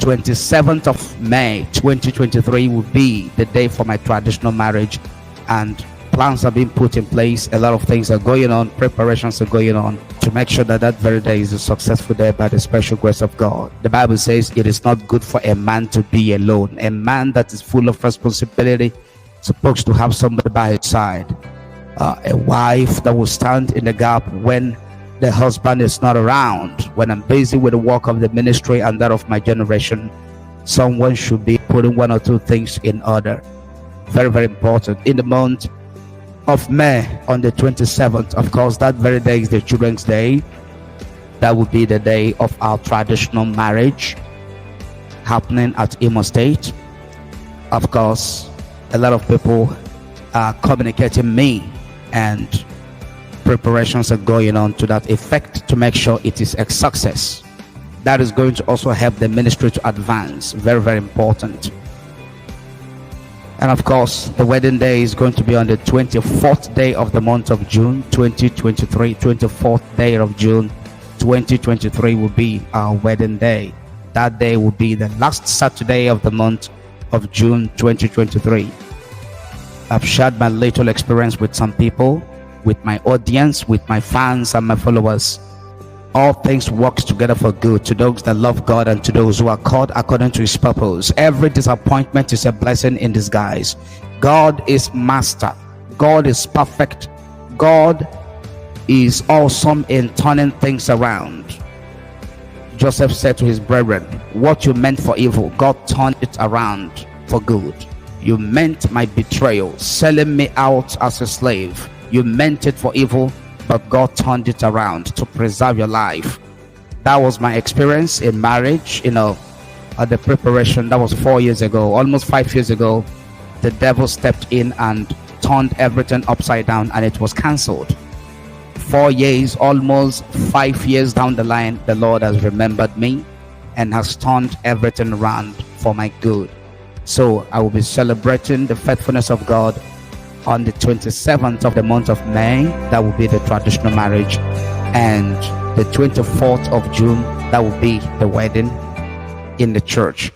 27th of May 2023 will be the day for my traditional marriage, and plans are being put in place. A lot of things are going on, preparations are going on to make sure that that very day is a successful day by the special grace of God. The Bible says it is not good for a man to be alone. A man that is full of responsibility is supposed to have somebody by his side, a wife that will stand in the gap when the husband is not around. When I'm busy with the work of the ministry and that of my generation, someone should be putting one or two things in order. Very, very important. In the month of May, on the 27th, of course, that very day is the Children's Day. That will be the day of our traditional marriage happening at Imo State. Of course, a lot of people are communicating me, and preparations are going on to that effect to make sure it is a success. That is going to also help the ministry to advance. Very, very important. And of course, the wedding day is going to be on the 24th day of the month of June 2023. 24th day of June 2023 will be our wedding day. That day will be the last Saturday of the month of June 2023. I've shared my little experience with some people, with my audience, with my fans and my followers. All things work together for good to those that love God and to those who are called according to his purpose. Every disappointment is a blessing in disguise. God is master. God is perfect. God is awesome in turning things around. Joseph said to his brethren, what you meant for evil, God turned it around for good. You meant my betrayal, selling me out as a slave. You meant it for evil, but God turned it around to preserve your life. That was my experience in marriage. At the preparation, that was 4 years ago, almost 5 years ago. The devil stepped in and turned everything upside down, and it was cancelled. 4 years, almost 5 years down the line, the Lord has remembered me and has turned everything around for my good. So I will be celebrating the faithfulness of God on the 27th of the month of May. That will be the traditional marriage, and the 24th of June, that will be the wedding in the church.